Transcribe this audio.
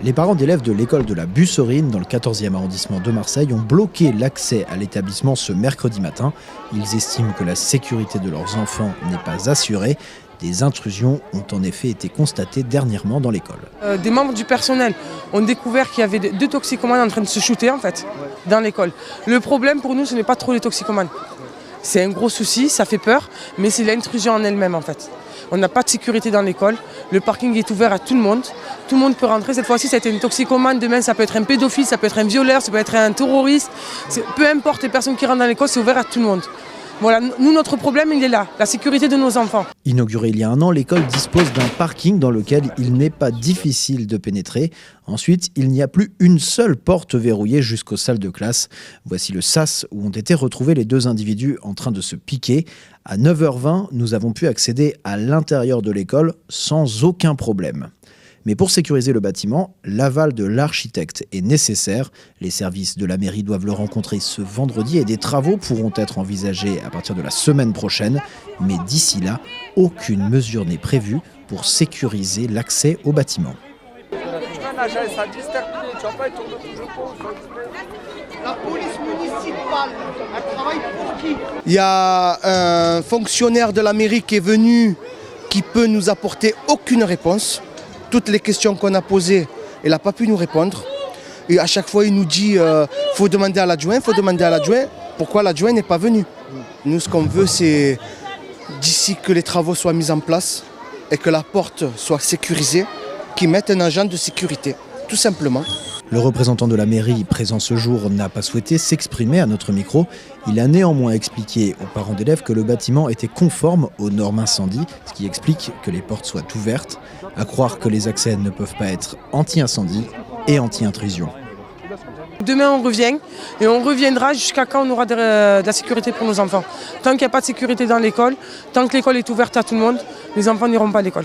Les parents d'élèves de l'école de la Busserine, dans le 14e arrondissement de Marseille, ont bloqué l'accès à l'établissement ce mercredi matin. Ils estiment que la sécurité de leurs enfants n'est pas assurée. Des intrusions ont en effet été constatées dernièrement dans l'école. Des membres du personnel ont découvert qu'il y avait 2 toxicomanes en train de se shooter dans l'école. Le problème pour nous, ce n'est pas trop les toxicomanes. C'est un gros souci, ça fait peur, mais c'est l'intrusion en elle-même On n'a pas de sécurité dans l'école, le parking est ouvert à tout le monde peut rentrer. Cette fois-ci, ça a été une toxicomane, demain ça peut être un pédophile, ça peut être un violeur, ça peut être un terroriste. Peu importe les personnes qui rentrent dans l'école, c'est ouvert à tout le monde. Voilà, nous, notre problème, il est là, la sécurité de nos enfants. Inaugurée il y a un an, l'école dispose d'un parking dans lequel il n'est pas difficile de pénétrer. Ensuite, il n'y a plus une seule porte verrouillée jusqu'aux salles de classe. Voici le sas où ont été retrouvés les 2 individus en train de se piquer. À 9h20, nous avons pu accéder à l'intérieur de l'école sans aucun problème. Mais pour sécuriser le bâtiment, l'aval de l'architecte est nécessaire. Les services de la mairie doivent le rencontrer ce vendredi et des travaux pourront être envisagés à partir de la semaine prochaine. Mais d'ici là, aucune mesure n'est prévue pour sécuriser l'accès au bâtiment. La police municipale, elle travaille pour qui? Il y a un fonctionnaire de la mairie qui est venu, qui peut nous apporter aucune réponse. Toutes les questions qu'on a posées, il n'a pas pu nous répondre. Et à chaque fois, il nous dit faut demander à l'adjoint, faut demander à l'adjoint. Pourquoi l'adjoint n'est pas venu? Nous, ce qu'on veut, c'est d'ici que les travaux soient mis en place et que la porte soit sécurisée, qu'ils mettent un agent de sécurité, tout simplement. Le représentant de la mairie présent ce jour n'a pas souhaité s'exprimer à notre micro. Il a néanmoins expliqué aux parents d'élèves que le bâtiment était conforme aux normes incendie, ce qui explique que les portes soient ouvertes. À croire que les accès ne peuvent pas être anti-incendie et anti-intrusion. Demain, on revient et on reviendra jusqu'à quand on aura de la sécurité pour nos enfants. Tant qu'il n'y a pas de sécurité dans l'école, tant que l'école est ouverte à tout le monde, les enfants n'iront pas à l'école.